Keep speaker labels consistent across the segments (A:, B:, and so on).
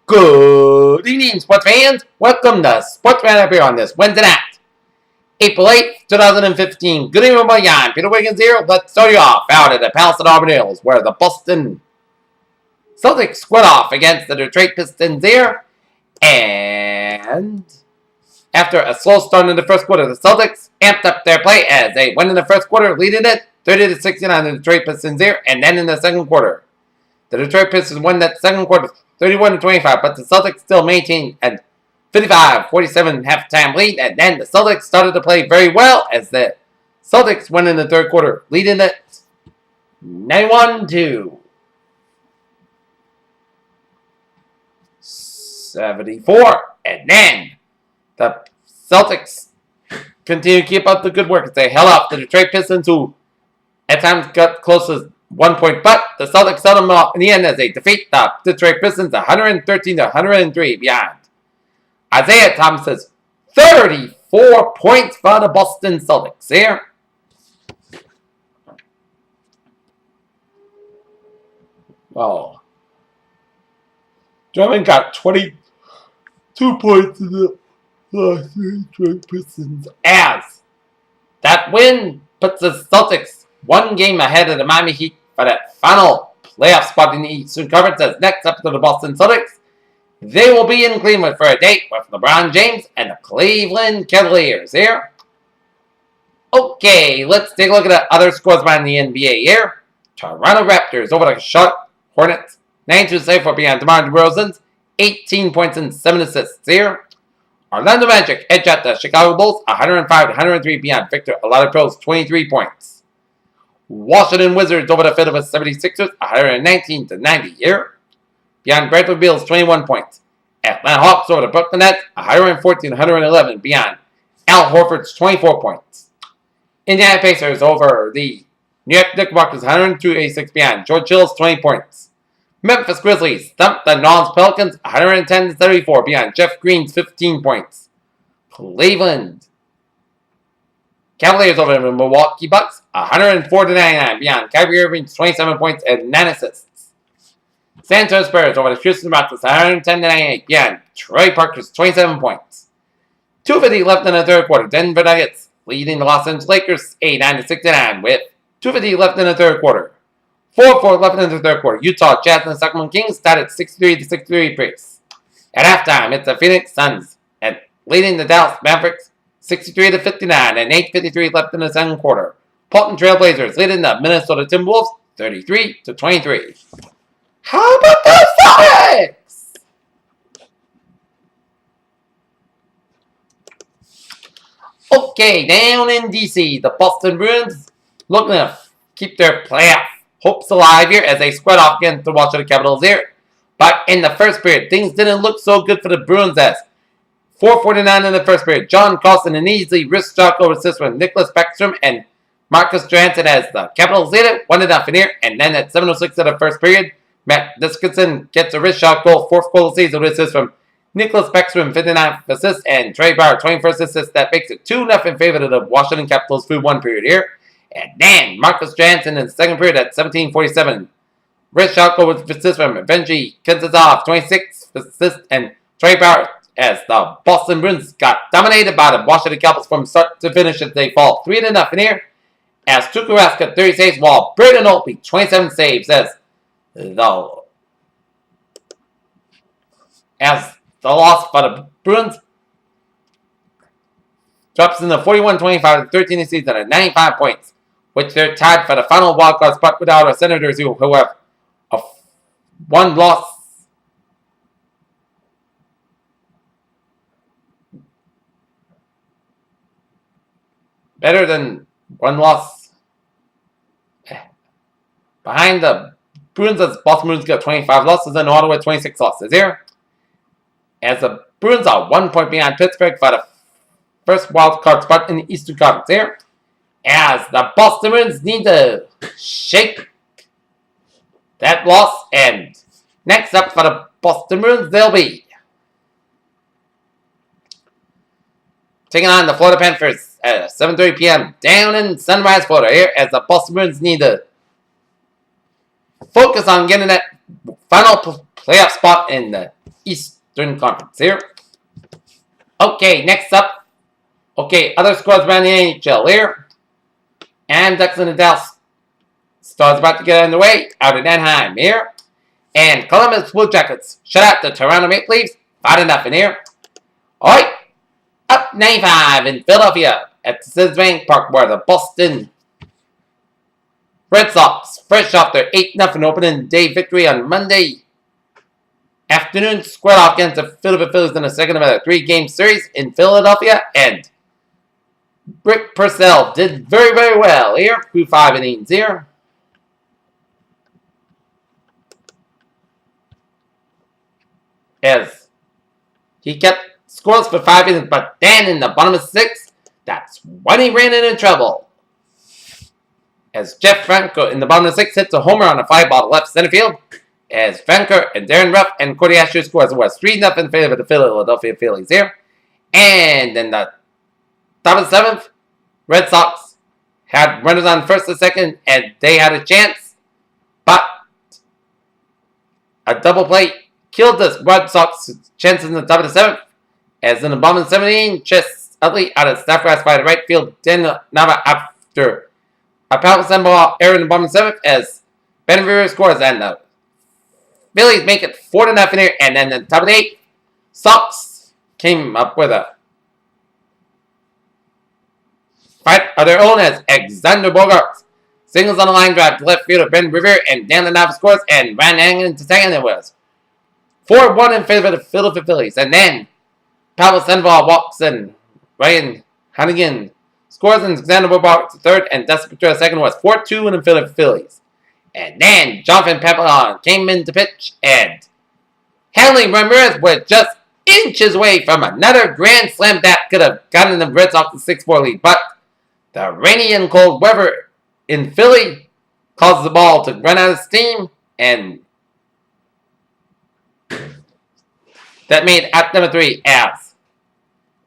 A: Good evening, sports fans. Welcome to Sports Roundup here on this Wednesday night, April 8th, 2015. Good evening, everybody. I'm Peter Wiggins here. Let's start you off out at the Palace at Auburn Hills, where the Boston Celtics squared off against the Detroit Pistons here. And after a slow start in the first quarter, the Celtics amped up their play as they went in the first quarter, leading it 30-16 on the Detroit Pistons here. And then in the second quarter, the Detroit Pistons won that second quarter 31-25, but the Celtics still maintained a 55-47 halftime lead, and then the Celtics started to play very well as the Celtics went in the third quarter, leading it 91-74. And then the Celtics continued to keep up the good work as they held off the Detroit Pistons, who at times got close to 1 point, but the Celtics held them off in the end as they defeat the Detroit Pistons 113-103 beyond Isaiah Thomas's 34 points for the Boston Celtics here. Well, Drummond got 22 points in the Detroit Pistons as that win puts the Celtics one game ahead of the Miami Heat for that final playoff spot in the Eastern Conference. As next up to the Boston Celtics, they will be in Cleveland for a date with LeBron James and the Cleveland Cavaliers here. Okay, let's take a look at the other scores around the NBA here. Toronto Raptors over the Charlotte Hornets, 92-74 beyond DeMar DeRozan's 18 points and 7 assists here. Orlando Magic edge out the Chicago Bulls 105-103 beyond Victor Oladipo's 23 points. Washington Wizards over the Philadelphia 76ers 119-90 here. Beyond Bradley Beal's 21 points. Atlanta Hawks over the Brooklyn Nets 114-111 beyond Al Horford's 24 points. Indiana Pacers over the New York Knickerbockers 102-86 beyond George Hill's 20 points. Memphis Grizzlies thumped the New Orleans Pelicans 110-34 beyond Jeff Green's 15 points. Cleveland Cavaliers over the Milwaukee Bucks 104-99 beyond Kyrie Irving's 27 points and 9 assists. San Antonio Spurs over the Houston Rockets 110-98 beyond Troy Parker's 27 points. 2:50 left in the third quarter. Denver Nuggets leading the Los Angeles Lakers 89-69 with 2:50 left in the third quarter. 4:04 left in the third quarter. Utah Jazz and the Sacramento Kings started 63-63 apiece. At halftime, it's the Phoenix Suns and leading the Dallas Mavericks 63-59 and 8:53 left in the second quarter. Portland Trail Blazers leading the Minnesota Timberwolves 33-23. How about the Celtics? Okay, down in DC, the Boston Bruins looking to keep their playoff hopes alive here as they squared off against the Washington Capitals here. But in the first period, things didn't look so good for the Bruins as 4:49 in the first period. John Carlson an easily wrist shot over assist from Nicholas Backstrom and Marcus Johansson as the Capitals lead it 1-0 here. And then at 7:06 of the first period, Matt Dickinson gets a wrist shot goal, fourth goal of the season with assist from Nicholas Backstrom, 59th assist, and Trey Bauer, 21st assist. That makes it 2-0 in favor of the Washington Capitals through one period here. And then Marcus Johansson in the second period at 17:47. Wrist shot goal with assist from Benji Kensazov, 26th assist, and Trey Bauer as the Boston Bruins got dominated by the Washington Capitals from start to finish as they fall 3-0 in here. As Tuukka Rask got 30 saves while Braden Holtby 27 saves as the loss for the Bruins drops in the 41-25-13 season at 95 points, which they're tied for the final wildcard spot without our Senators who have one loss. Better than one loss behind the Bruins as Boston Bruins got 25 losses and Ottawa 26 losses here. As the Bruins are 1 point behind Pittsburgh for the first wild card spot in the Eastern Conference here. As the Boston Bruins need to shake that loss, and next up for the Boston Bruins, they'll be taking on the Florida Panthers at 7:30 p.m. down in Sunrise, Florida here as the Boston Bruins need to focus on getting that final playoff spot in the Eastern Conference here. Okay, next up. Okay, other scores around the NHL here. And Ducks and the Dallas Stars about to get underway out in Anaheim here. And Columbus Blue Jackets shut out the Toronto Maple Leafs 5-0 in here. Alright, up 95 in Philadelphia at the Citibank Park where the Boston Red Sox, fresh off their 8-0 opening day victory on Monday afternoon, squared off against the Philadelphia Phillies in the second of a 3-game series in Philadelphia. And Rick Purcell did very, very well here through 5 innings here. As he kept scoreless for 5 innings, but then in the bottom of 6, that's when he ran into trouble. As Jeff Franco in the bottom of 6 hits a homer on a fly ball to left center field. As Franco and Darren Ruff and Cody Asher scores, it was 3-0 in favor of the Philadelphia Phillies here. And in the top of the 7th, Red Sox had runners on first and second, and they had a chance. But a double play killed the Red Sox chances in the top of the 7th. As in the bottom of the 17, Chess Utley out of Staffgrass by the right field. Then Nava after a power send ball error in the bottom of the 7th as Ben Rivera scores, and the Phillies make it 4-0 in here. And then the top of the 8th, Sox came up with a fight of their own as Alexander Bogaerts singles on the line drive to left field of Ben Rivera, and Dan Nava scores, and Van Hangen into second. It was 4-1 in favor of the Philadelphia Phillies. And then Pavel Sandoval walks in. Ryan Hannigan scores, and Alexander Bogaerts third, and Dustin Pedroia second. Was 4-2 in the Philadelphia Phillies. And then Jonathan Papillon came in to pitch, and Hanley Ramirez was just inches away from another grand slam that could have gotten the Red Sox a 6-4 lead. But the rainy and cold weather in Philly caused the ball to run out of steam, and that made out number 3 as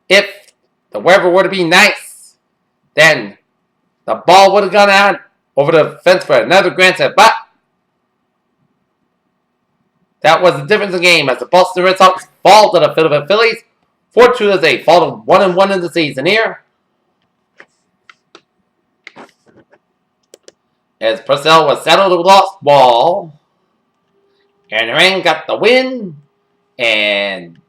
A: if the weather were to be nice, then the ball would have gone out over the fence for another grand slam. But that was the difference in the game as the Boston Red Sox fall to the Philadelphia Phillies 4-2 as they fall to 1-1 in the season here. As Purcell was settled with lost ball, and Rang got the win, and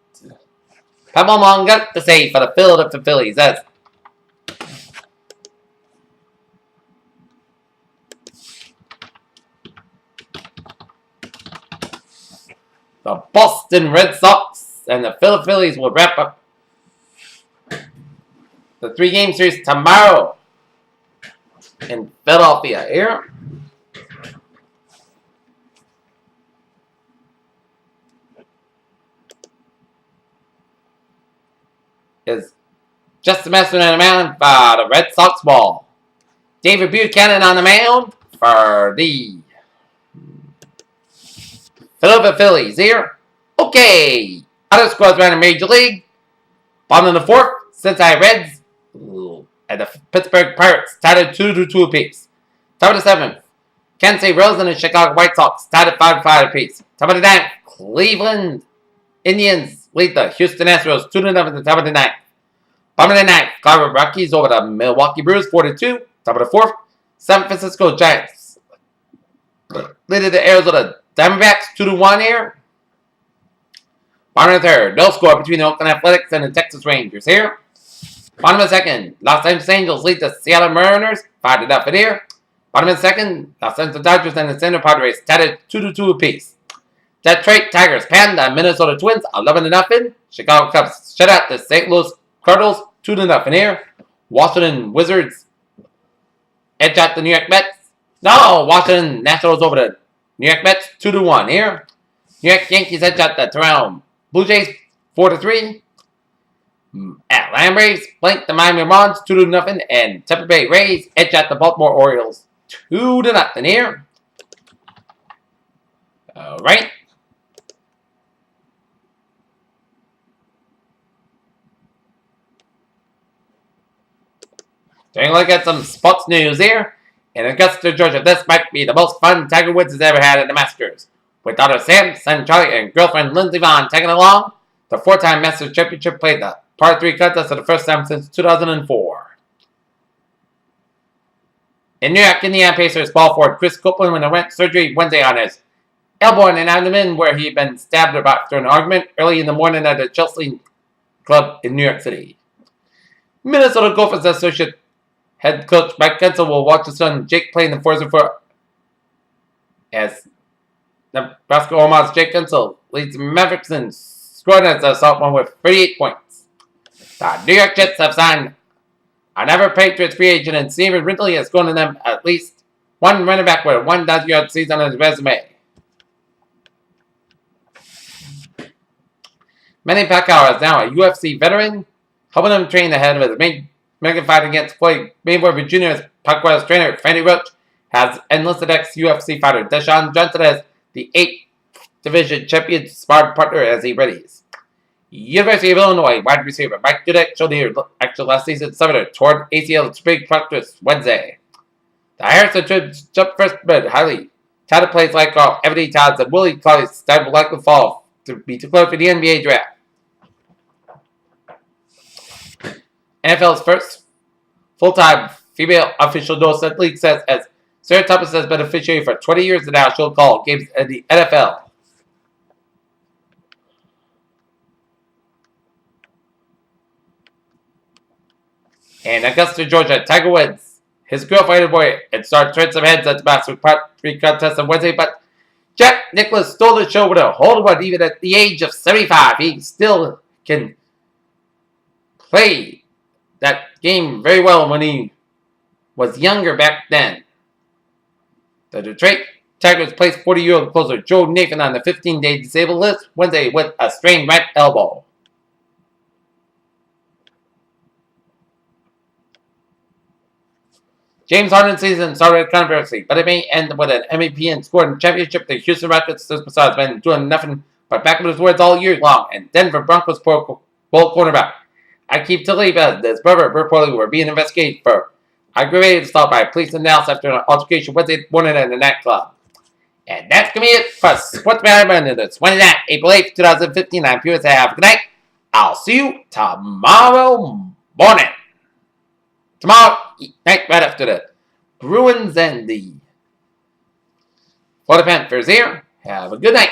A: Papillon got the save for the Philadelphia Phillies. As the Boston Red Sox and the Philadelphia Phillies will wrap up the 3-game series tomorrow in Philadelphia here. Is Justin Messer on the mound for the Red Sox ball. David Buchanan on the mound for the Philadelphia Phillies here. Okay. Other scores around the Major League. Bottom of the 4th, Cincinnati Reds and the Pittsburgh Pirates tied at 2-2 apiece. Top of the 7th, Kansas City Royals and the Chicago White Sox tied at 5-5 apiece. Top of the 9th, Cleveland Indians lead the Houston Astros 2-0 at the top of the 9th. Bottom of the 9th, Colorado Rockies over the Milwaukee Brewers 4-2. Top of the 4th, San Francisco Giants lead the Arizona Diamondbacks 2-1 here. Bottom of the 3rd, no score between the Oakland Athletics and the Texas Rangers here. Bottom of the 2nd, Los Angeles Angels lead the Seattle Mariners 5-0 here. Bottom of the 2nd, Los Angeles Dodgers and the San Diego Padres tied at 2-2 apiece. Detroit Tigers pan the Minnesota Twins 11-0. Chicago Cubs shut out the St. Louis Cardinals 2-0 here. Washington Wizards edge out the New York Mets. No, Washington Nationals over the New York Mets 2-1 here. New York Yankees edge out the Toronto Blue Jays 4-3. Atlanta Braves blank the Miami Marlins 2-0, and Tampa Bay Rays edge out the Baltimore Orioles 2-0 here. Alright. Taking a look at some sports news here. In Augusta, Georgia, this might be the most fun Tiger Woods has ever had at the Masters. with daughter Sam, son Charlie, and girlfriend Lindsey Vaughn tagging along. The 4-time Masters Championship played the par 3 contest for the first time since 2004. In New York, Indiana Pacers ball forward Chris Copeland underwent surgery Wednesday on his elbow and an abdomen where he had been stabbed after an argument early in the morning at a Chelsea club in New York City. Minnesota Gophers associate head coach Mike Gensel will watch his son Jake play in the Forza for as Nebraska Omaha's Jake Gensel leads Mavericks in scoring as a sophomore with 38 points. The New York Jets have signed another Patriots free agent, and Stephen Ridley has gone to them at least one running back with a 1,000-yard season on his resume. Manny Pacquiao is now a UFC veteran, helping him train ahead of his main fight against Floyd Mayweather Jr. Pacquiao's trainer, Fanny Roach, has enlisted ex-UFC fighter Deshaun Johnson as the 8th Division champion sparring partner as he readies. University of Illinois wide receiver Mike Dudek showed the action last season summer toward ACL spring practice Wednesday. The Harrison Tribune jump first but highly touted plays like Ebony Towns and Willie Colley's time will likely fall to be declared for the NBA draft. NFL's first full-time female official knows that league says as Sarah Thomas has been officiating for 20 years now, she'll call games in the NFL. In Augusta, Georgia, Tiger Woods, his girlfriend boy, and star turned some heads at the Masters Part 3 contest on Wednesday, but Jack Nicklaus stole the show with a hold one. Even at the age of 75, he still can play that game very well when he was younger back then. The Detroit Tigers placed 40-year-old closer Joe Nathan on the 15-day disabled list Wednesday with a strained right elbow. James Harden's season started with controversy, but it may end with an MVP and scoring championship. The Houston Rockets superstar has been doing nothing but back with his words all year long, and Denver Broncos Bowl cornerback Aqib Talib and his brother reportedly were being investigated for aggravated assault by police in Dallas after an altercation Wednesday morning at a nightclub. And that's going to be it for Sports Management. It's Wednesday, April 8th, 2015. I'm Peter. Have a good night. I'll see you tomorrow morning. Tomorrow night, right after the Bruins and the Florida Panthers here. Have a good night.